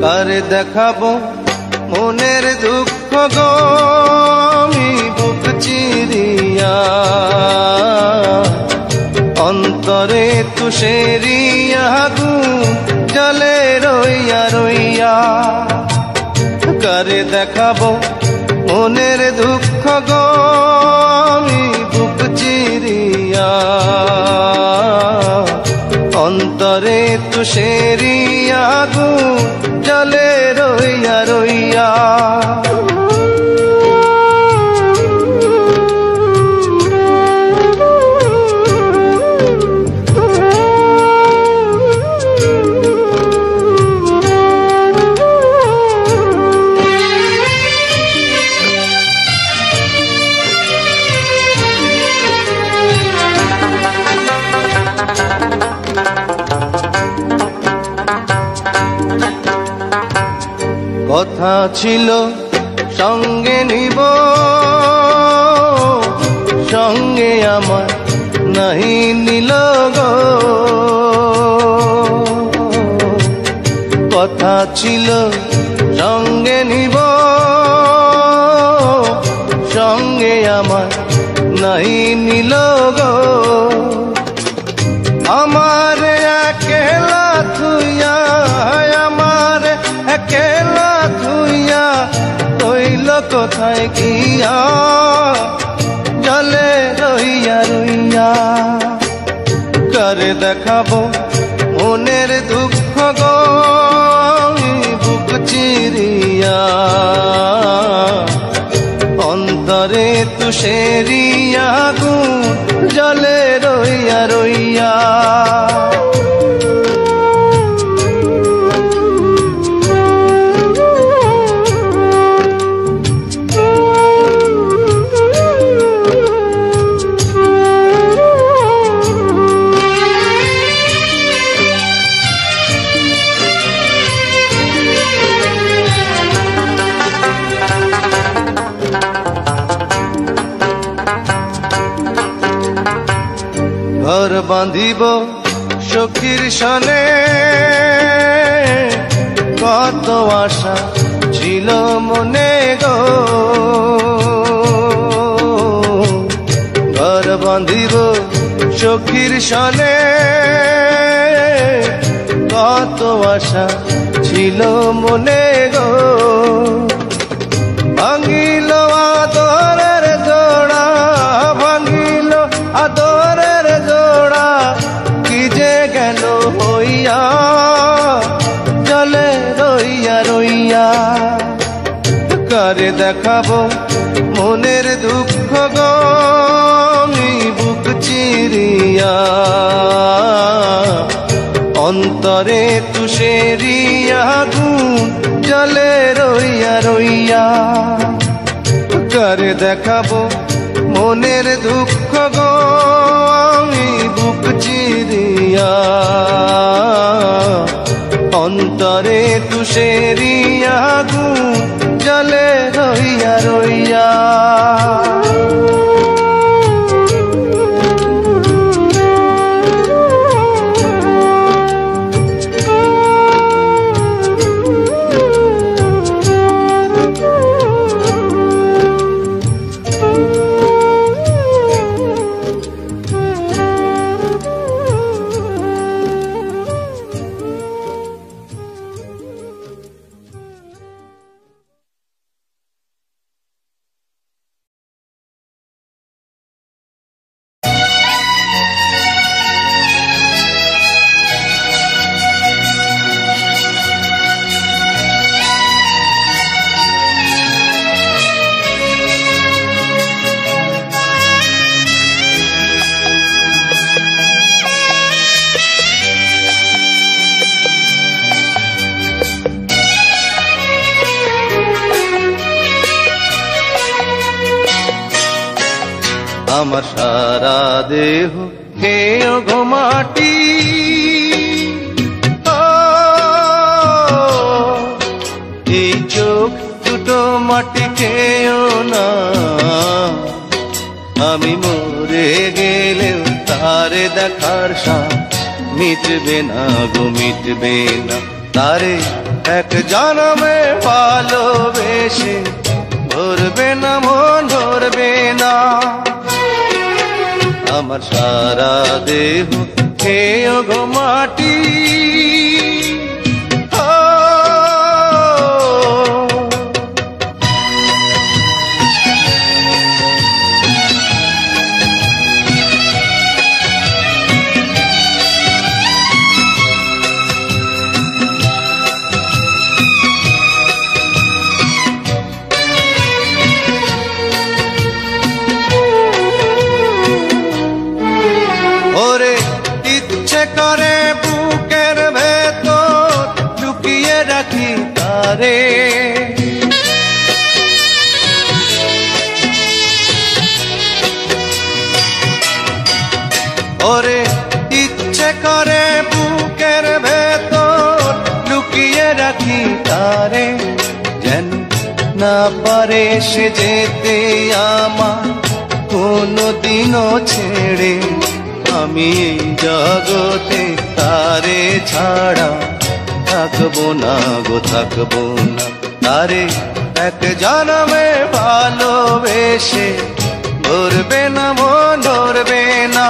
কারে দেখাবো মনের দুঃখ গো আমি বুক চিরিয়া, অন্তরে তুষেরিয়া আগুন জ্বলে রইয়া রইয়া। কারে দেখাবো মনের দুঃখ গো আমি বুক চিরিয়া, অন্তরে তুষেরিয়া আগুন জ্বলে রইয়া রইয়া। কথা ছিল সঙ্গে নিব, সঙ্গে আমার নাহি নিল গো। কথা ছিল সঙ্গে নিব, সঙ্গে আমার নাহি নিল গো। আমার একেলা থুইয়া, আমার একেলা থুইয়া কইল কোথায় গিয়া জলে রইয়া রইয়া। কারে দেখাবো মনের দুঃখ গো বুক চিরিয়া, অন্তরে তুষেরিয়া আগুন জলে রইয়া রইয়া। ঘর বাঁধিব সখীর সনে, কত আশা ছিল মনে গো। ঘর বাঁধিব সখীর সনে, কত আশা ছিল মনে গো। ভাঙিল আদরের জোড়া, ভাঙিল আদরের জোড়া, কি যে গেল হইয়া জলে রইয়া রইয়া। কারে দেখাবো মনের দুঃখ গো আমি বুক চিরিয়া, অন্তরে তুষেরিয়া আগুন জলে রইয়া রইয়া। কারে দেখাবো মনের দুঃখ গো আমি বুক চিরিয়া, অন্তরে তুষেরিয়া আগুন জলে রইয়া রইয়া। আমার সারা দেহ খেয়ে ঘুমাটি, এই চোখ দুটো মাটি খেয়েও না। আমি মরে গেলেও তারে দেখার সাথ মিটবে না গো, মিটবে না। তারে এক জনমে ভালোবেসে ধরবে না মন ধরবে না আমার সারা দেহ খেয়ে গো মাটি ওরে ইচ্ছে করে বুকের ভেতর লুকিয়ে রাখি তারে ওরে ইচ্ছে করে বুকের ভেতর লুকিয়ে রাখি তারে যেন না পারে সে যেতে আমার কোনদিনও ছেড়ে আমি এই জগতে তারে ছাড়া থাকবো না গো থাকবো না তারে এক জনমে ভালোবেসে ধরবে না মন ধরবে না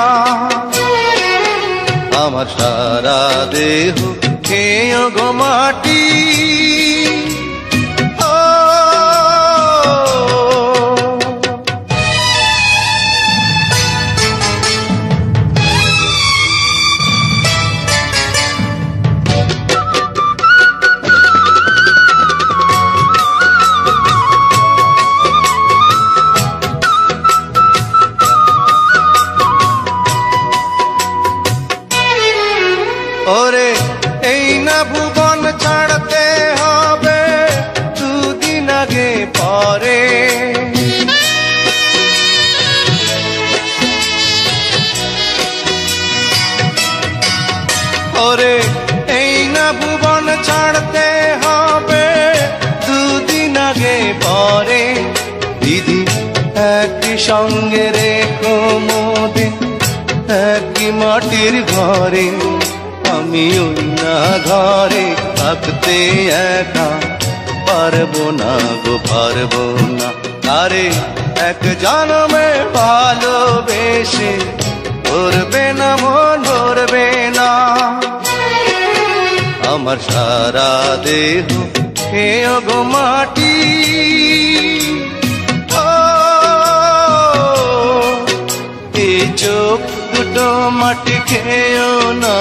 আমার সারা দেহ খেয়ে গো মাটি ওরে এই না ভুবন ছাড়তে হবে দুদিন আগে পরে ওরে এই না ভুবন ছাড়তে হবে দুদিন আগে পরে দিদি একই সঙ্গে রেখো মোদে একই মাটির ঘরে আমি ওই না ঘরে থাকতে একা পারবো না গো পারবো না আরে এক জনমে ভালোবেসে ধরবে না মন ধরবে না আমার সারা দেহ খেয়ে গো মাটি এই চোখ দুটো মাটি খেয়েও না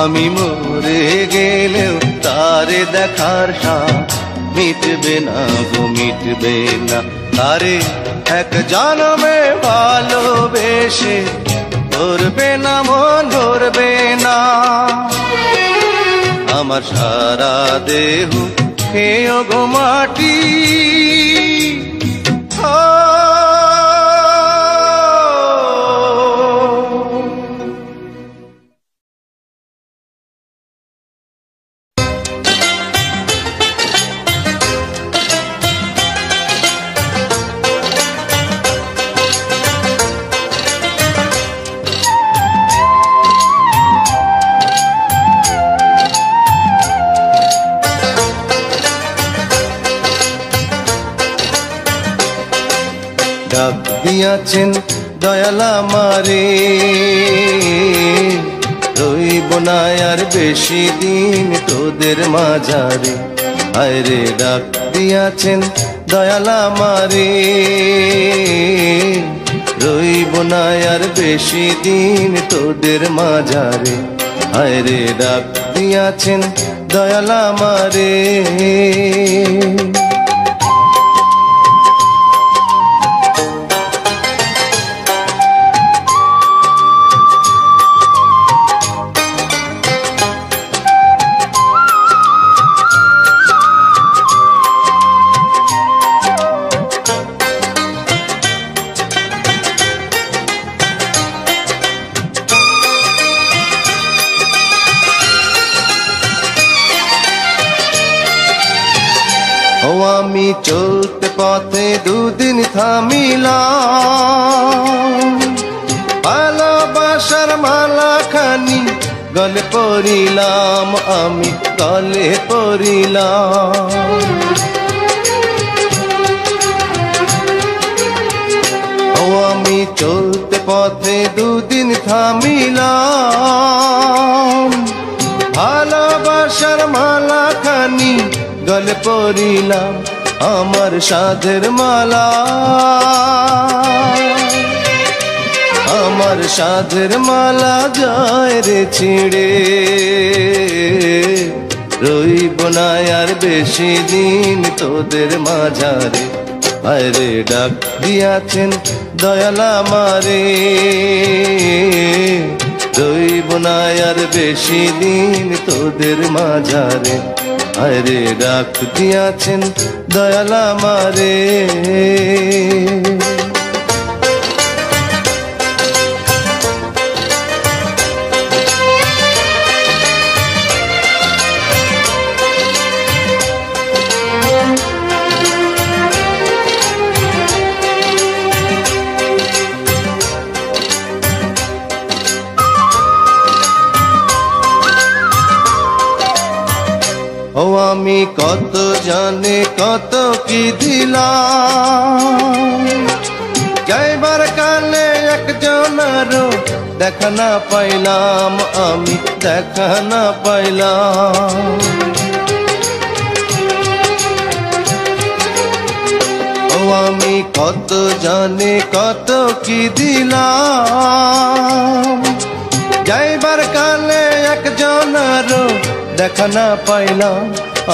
আমি মরে গেলেও তারে দেখার সাথ মিটবে না গো মিটবে না তারে এক জনমে ভালোবেসে ধরবে না মন ধরবে না আমার সারা দেহ খেয়ে গো মাটি ডাক দিয়াছেন দয়াল আমারে রইব না আর বেশি দিন তোদের মাঝারে আরে ডাক দিয়াছেন দয়াল আমারে রইব না আর বেশি দিন তোদের মাঝারে আরে ডাক দিয়াছেন দয়াল আমারে আমি চলতে পথে দুদিন থামিলাম ভালোবাসার মালা খানি গলে পড়িলাম আমি গলে পড়িলাম। ও আমি চলতে পথে দুদিন থামিলাম, ভালোবাসার মালা খানি গলে পড়িলাম, আমার সাধের মালা, আমার সাধের মালা যায় রে ছিঁড়ে। রইব না আর বেশি দিন তোদের মাঝারে, আরে ডাক দিয়াছেন দয়াল আমারে। রইব না আর বেশি দিন তোদের মাঝারে, আরে ডাক দিয়াছেন দয়াল আমারে। ও আমি কত জানে কত কি দিলাম, যাইবার কালে একজনেরও দেখা না পাইলাম, আমি দেখা না পাইলাম। ও আমি কত জানে কত কি দিলাম, যাইবার কালে একজনেরও দেখা না পাইলাম,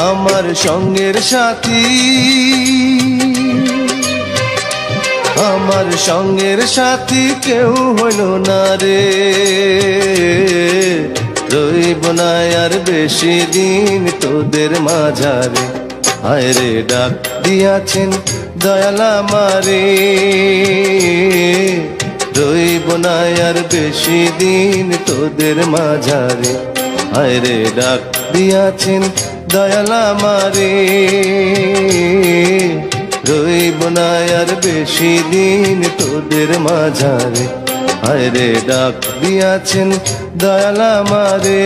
আমার সঙ্গের সাথী, আমার সঙ্গের সাথী কেউ হইল না রে। রইব না আর বেশি দিন তোদের মাঝারে, হায় রে ডাক দিয়াছেন দয়াল আমারে। রইব না আর বেশি দিন তোদের মাঝারে, হায় রে ডাক দিয়াছেন দয়াল আমারে। রইব না আর বেশি দিন তোদের মাঝারে, হায় রে ডাক দিয়াছেন দয়াল আমারে।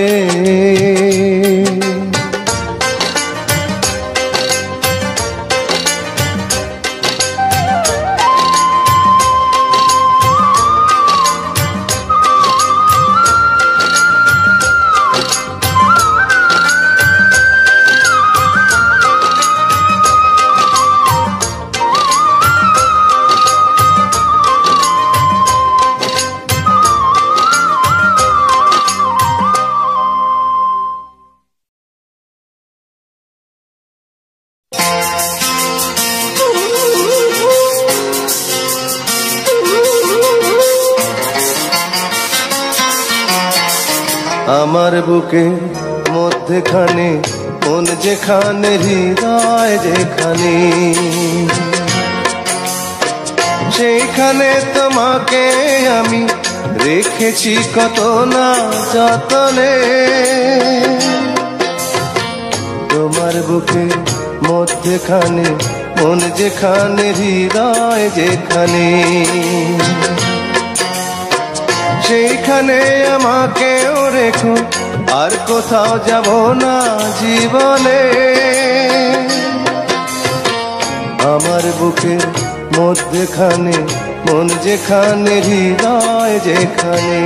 আমার বুকে মধ্যখানে মন যেখানে, হৃদয় যেখানে, সেইখানে তোমাকে আমি রেখেছি কত না যতনে। তোমার বুকে মধ্যখানে মন যেখানে, হৃদয় যেখানে, সেইখানে আমাকেও রেখো, আর কোথাও যাব না জীবনে। আমার বুকের মধ্যখানে মন যেখানে, হৃদয় যেখানে।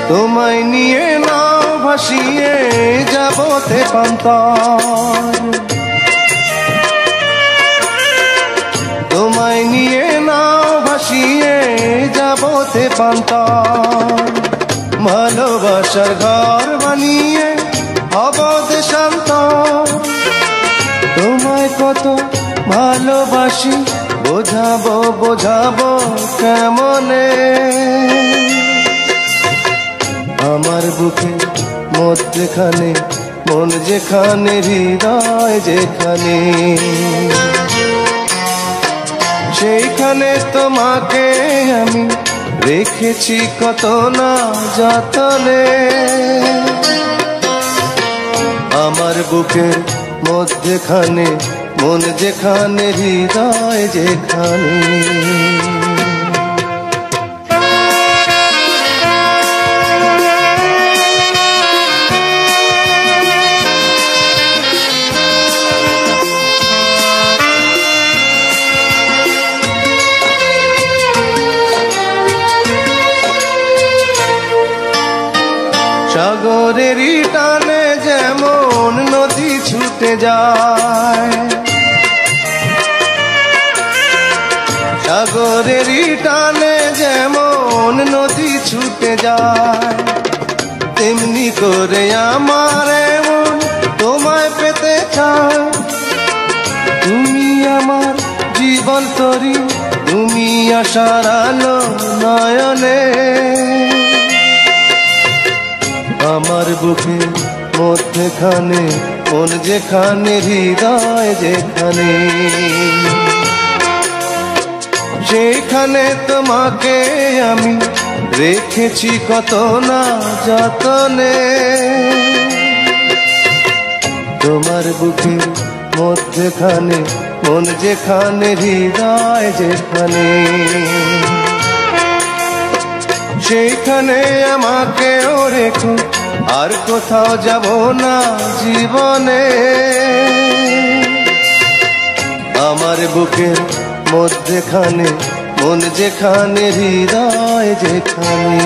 তোমায় নিয়ে নাও ভাসিয়ে যাব তেপান্তর, তোমায় নিয়ে নাও ভাসিয়ে যাব তেপান্তর। ভালোবাসার ঘর বানিয়ে হব দেশান্তর। তোমায় কত ভালোবাসি বোঝাবো বোঝাবো কেমনে। আমার বুকে মধ্যখানে মন যেখানে হৃদয় যেখানে, সেইখানে তোমাকে আমি রেখেছি কত না যতনে। আমার বুকের মধ্যখানে মন যেখানে হৃদয় যেখানে। সাগরেরই টানে যেমন নদী ছুটে যায়, সাগরেরই টানে যেমন নদী ছুটে যায়, তেমনি করে আমার মন তোমায় পেতে চায়। তুমি আমার জীবন তরি, তুমি আশার আলো নয়নে। আমার বুকে মধ্যখানে মন যেখানে হৃদয় যেখানে, সেখানে তোমাকে আমি রেখেছি কত না যতনে। তোমার বুকে মধ্যখানে মন যেখানে হৃদয় যেখানে, সেইখানে আমাকেও রেখো, আর কোথাও যাব না জীবনে। আমার বুকের মধ্যখানে মন যেখানে হৃদয় যেখানে।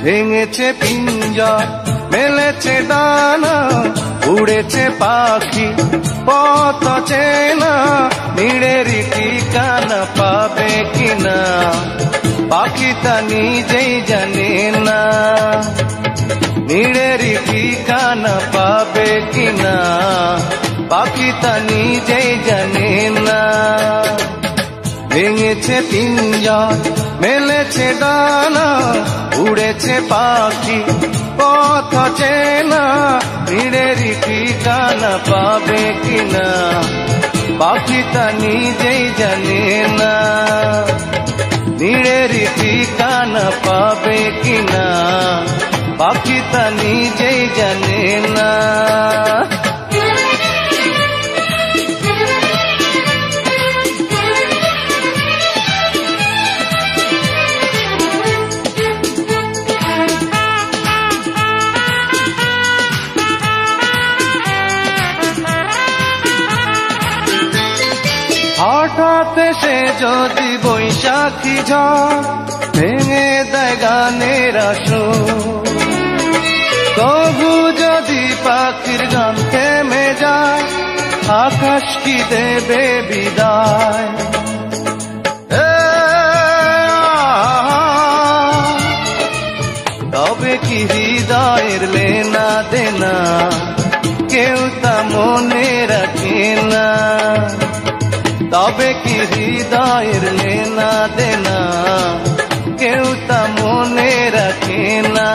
ভেঙেছে পিঞ্জর মেলেছে ডানা, উড়েছে পাখি পথ চেনা, নীড়েরই ঠিকানা পাবে কিনা পাখি তা নিজেই জানে না। নীড়েরই ঠিকানা পাবে কিনা পাখি তা নিজেই জানে না। ভেঙেছে পিঞ্জর মেলেছে ডানা, উড়েছে পাখি পথ চেনা, নীড়েরই ঠিকানা পাবে কিনা পাখি তা নিজেই জানে না। নীড়েরই ঠিকানা পাবে কিনা পাখি তা নিজেই জানে না। হঠাৎ এসে যদি বৈশাখী ঝড় ভেঙে দেয় গানের সুর, তবু যদি পাখির গান থেমে যায় আকাশ কি দেবে বিদায়। তবে কি হৃদয়ের লেনা দেনা কেউ তা মনে রাখে না। তবে কি হৃদয়ের লেনা দেনা কেউ তা মনে রাখে না।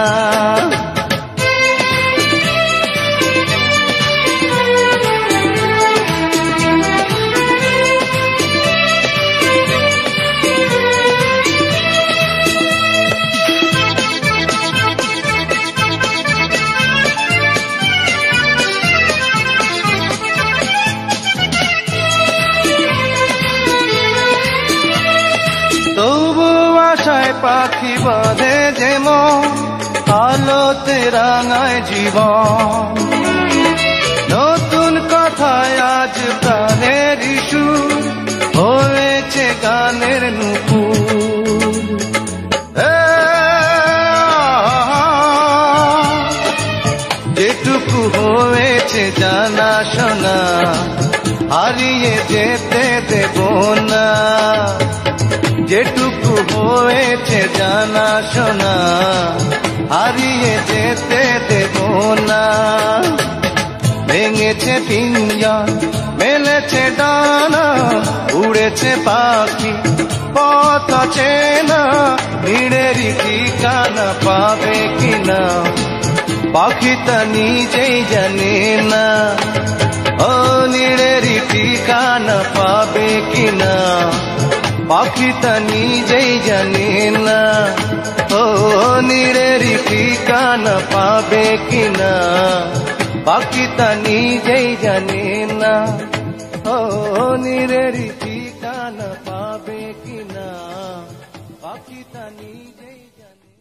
তবু আশায় পাখি বাঁধে যেমন আলোতে রাঙায় জীবন। নতুন কথা কথায় আজ প্রাণের সুর হয়েছে গানের নুপুর। যেটুকু হয়েছে জানা শোনা হারিয়ে যেতে দেব না, যেটুকু হয়েছে জানা শোনা হারিয়ে যেতে দেব না। ভেঙেছে পিঞ্জর মেলেছে ডানা উড়েছে পাখি পথ চেনা, ভিড়েরই ঠিকানা পাবে কিনা পাখি তা নিজেই জানে না। ও নিড়েরই ঠিকানা পাবে কিনা পাখি তা নিজেই জানে না। ও নিড়েরই ঠিকানা পাবে কিনা পাখি তা নিজেই জানে না। ও নিড়েরই ঠিকানা পাবে কিনা পাখি তা নিজেই জানে।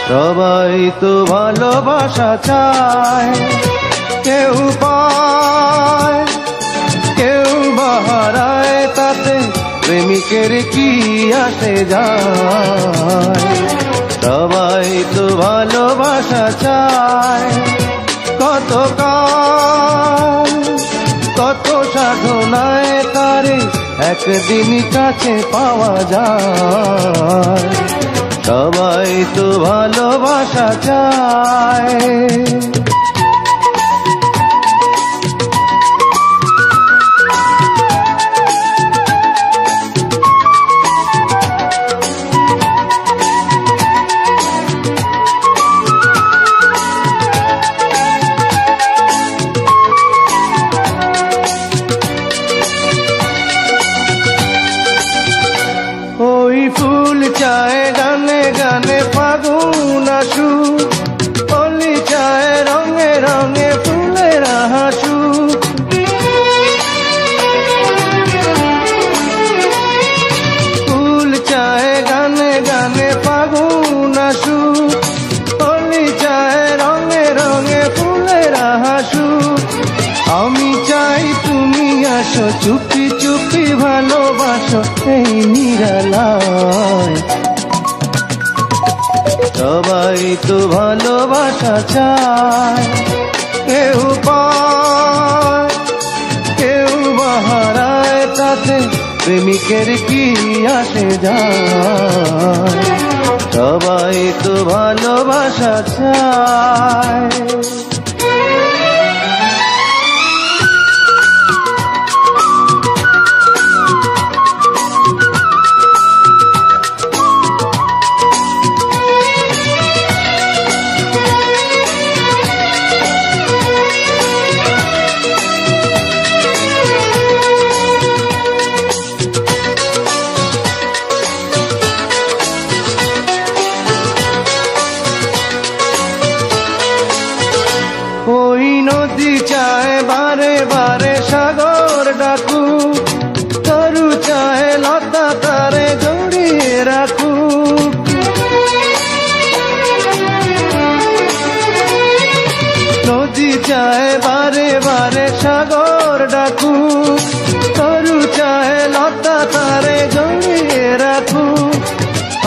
সবাই তো ভালোবাসা চায়, কেউ পায় কেউ বাহারায়, তাতে প্রেমিকের কি আসে যায়। সবাই তো ভালোবাসা চায়, কত কাল কত সাধনায় তারে একদিন কাছে পাওয়া যায়। সবাই তো ভালোবাসা চায়। ওই ফুল চায় গানে গানে ফাগুন আসুক, কলি চায় রঙে রঙে ফুলের হাসুক। ফুল চায় গানে গানে ফাগুন আসুক, কলি চায় রঙে রঙে ফুলের হাসুক। আমি চাই তুমি আসো, চুপি চুপি ভালোবাসো এই নিরালায়। সবাই তো ভালোবাসা চায়, কেউ পায় কেউ বাহারায়, তাতে প্রেমিকের কি আসে যায়। সবাই তো ভালোবাসা চায়। চায় বারে বারে সাগর ডাকু, তরু চায় লতা তারে জড়িয়ে রাখু। নদী চায় বারে বারে সাগর ডাকু, তরু চায় লতা তারে জড়িয়ে রাখু।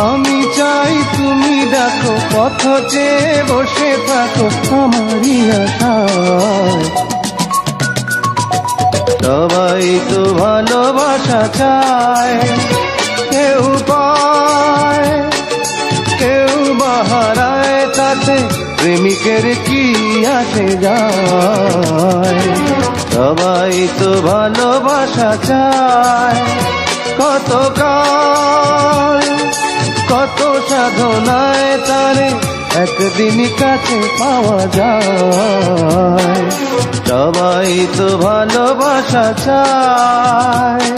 আমি চাই তুমি দেখো, পথ চেয়ে বসে থাকো আমারই আশায়। সবাই তো ভালোবাসা চায়, কেউ পায় কেউ বাহারায়, তাতে প্রেমিকের কি আসে যায়। সবাই তো ভালোবাসা চায়, কত কাল কত সাধনায় তারে একদিনই কাছে পাওয়া যায়। সবাই তো ভালোবাসা চায়।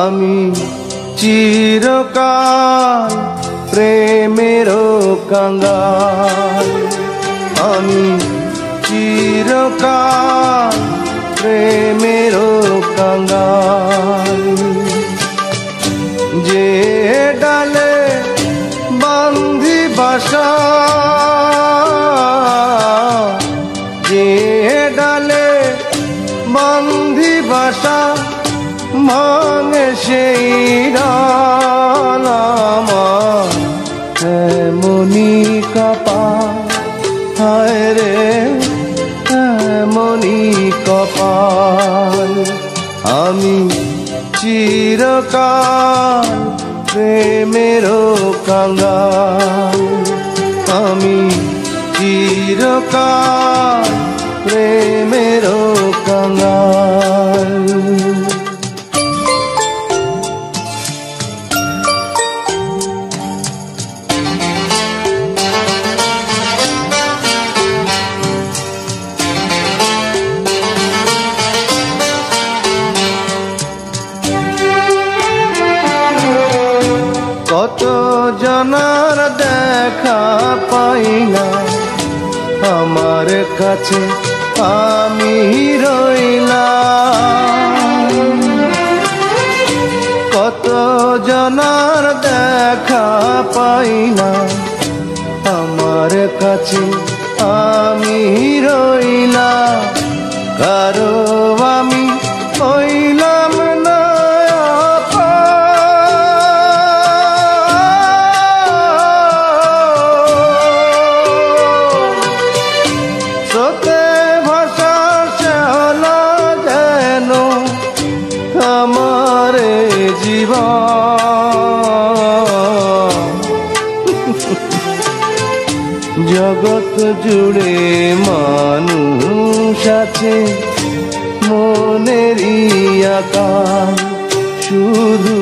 আমি চিরকাল প্রেমেরও কাঙ্গাল। আমি চিরকাল প্রেমেরও কাঙ্গাল। যে ডালে বান্ধি বাসা, যে ডালে বান্ধি বাসা, ভাঙে সেই ডাল আমার এমনি কপাল। হায় রে এমনি কপাল। আমি চিরকাল প্রেমেরও কাঙ্গাল। আমি চিরকাল প্রেমেরও কাঙ্গাল। কত জনার দেখা পাই না, আমার কাছে আমি রইলাম। কত জনার দেখা পাই না, আমার কাছে আমি রইলাম। কারো আমি হইলাম না জগৎ জুড়ে মানুষ আছে মনেরই আকাশ, শুধু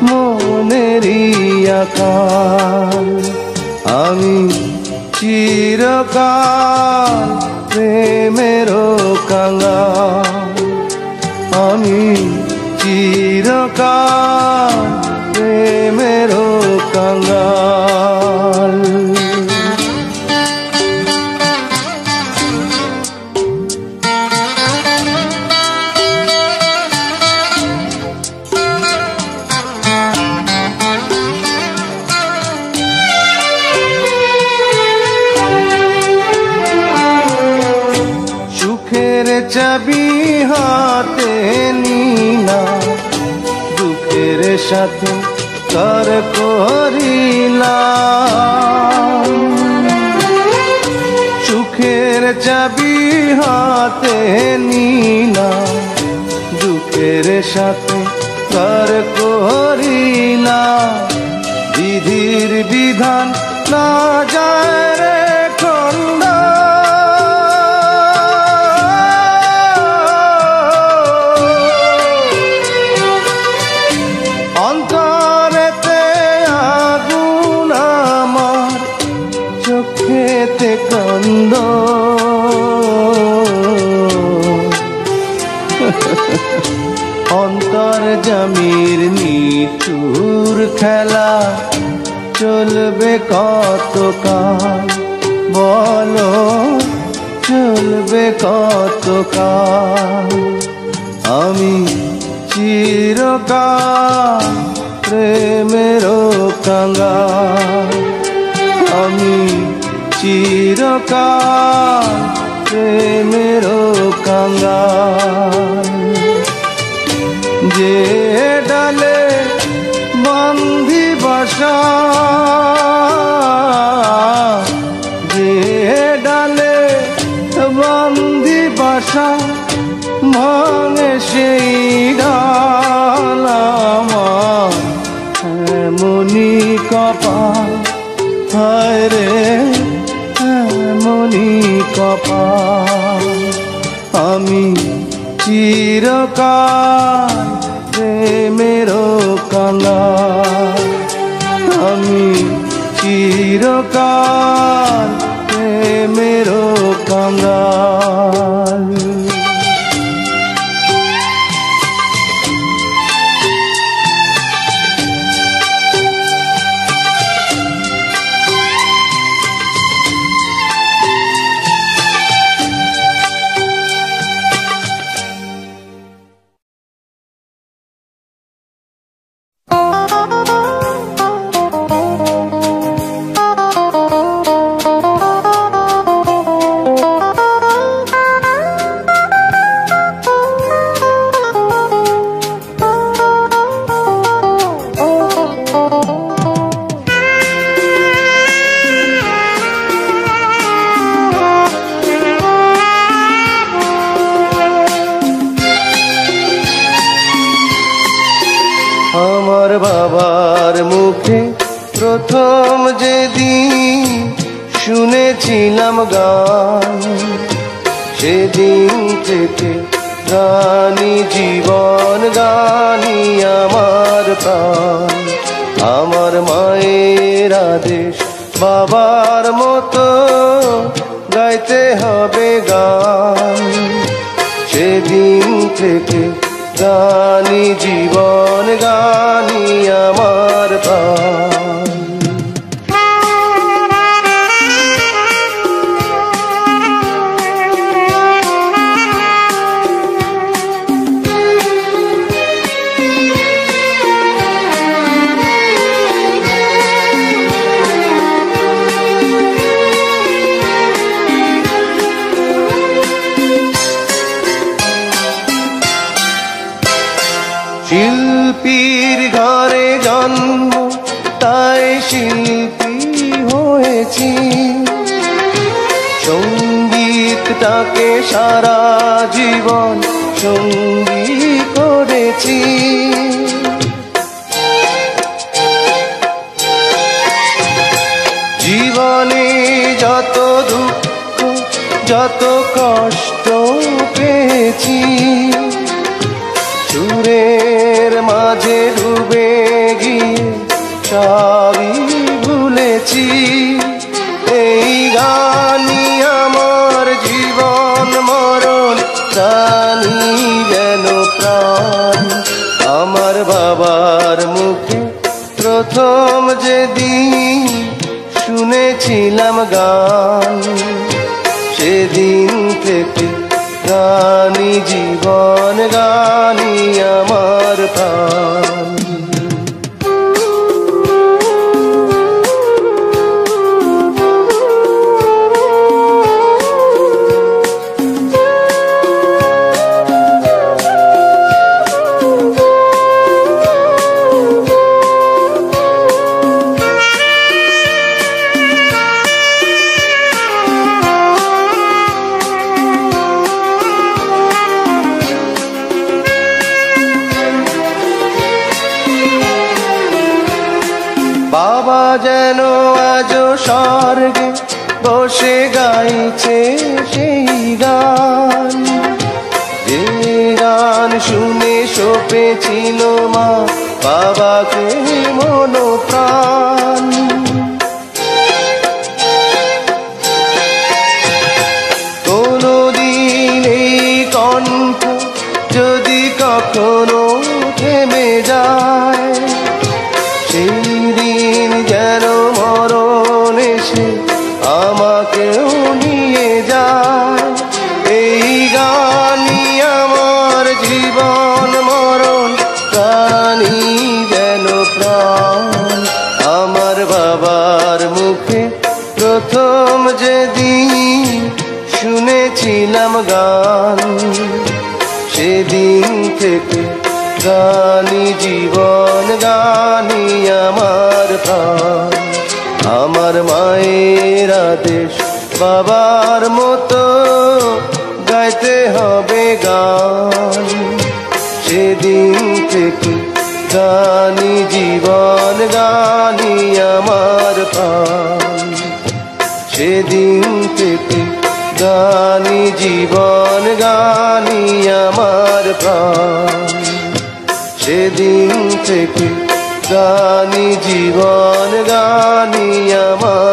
মনেরই আকাশ। আমি চিরকাল প্রেমেরও কাঙ্গাল। আমি চিরকাল প্রেমেরও কাঙ্গাল। সুখের চাবি হাতে নিলা, দুঃখের সাথে কর করিলাম। সুখের চাবি হাতে নিলা, দুঃখের সাথে কর করিলাম। বিধির বিধান না যায় রে খন্ডা, অন্তরেতে আগুন আমার, চোখেতে কান্দ। অন্তর্যামীর নিঠুর খেলা চলবে কতকাল, বলো চলবে কতকাল। আমি চিরকাল প্রেমেরও কাঙ্গাল। আমি চিরকাল প্রেমেরও কাঙ্গাল। কাঙ্গাল। যে ডালে বান্ধি বাসা, যে ডালে বান্ধি বাসা, ভাঙে সেই ডাল আমার এমনি কপাল। হায় রে এমনি কপাল। আমি চিরকাল প্রেমেরও কাঙ্গাল। আমি চিরকাল প্রেমেরও কাঙ্গাল। আমার বাবার মুখে প্রথম যেদিন শুনেছিলাম গান, সেদিন থেকে গানি জীবন, গানি আমার প্রাণ। আমার মায়ের আদেশ বাবার মতো গাইতে হবে গান, সেদিন থেকে গানি জীবন, গানি আমার প্রাণ। শিল্পীর ঘরে জন্ম, তাই শিল্পী হয়েছি। সঙ্গীতটাকে সারা জীবন সঙ্গী করেছি। জীবনে যত দুঃখ যত কষ্ট পেয়েছি, সুরের মাঝে ডুবে গিয়ে সবই ভুলেছি। এই গানই আমার জীবন মরণ, গানই যেন প্রাণ। আমার বাবার মুখে প্রথম যেদিন শুনেছিলাম গান, সেদিন থেকে গানি জীবন, গানি আমার প্রাণ। বাবা যেন আজ স্বর্গে বসে গাইছে সেই গান, যে গান শুনে সপেছিল মা বাবাকে মন প্রাণ। কোনদিন এই কণ্ঠ যদি কখনো থেমে যায়, সেই দিন যেন মরণ এসে আমাকেও নিয়ে যায়। এই গানই আমার জীবন মরণ, গানই যেন প্রাণ। আমার বাবার মুখে প্রথম যেদিন শুনেছিলাম দিলাম গান, সেদিন থেকে গানি জীবন, গানি আমার প্রাণ। আমার মায়ের আদেশ বাবার মতো গাইতে হবে গান, সেদিন থেকে গানি জীবন, গানি আমার প্রাণ। সেদিন থেকে গানি জীবন, গানি আমার প্রাণ। সেদিন থেকে গানি জীবন, গানি আমার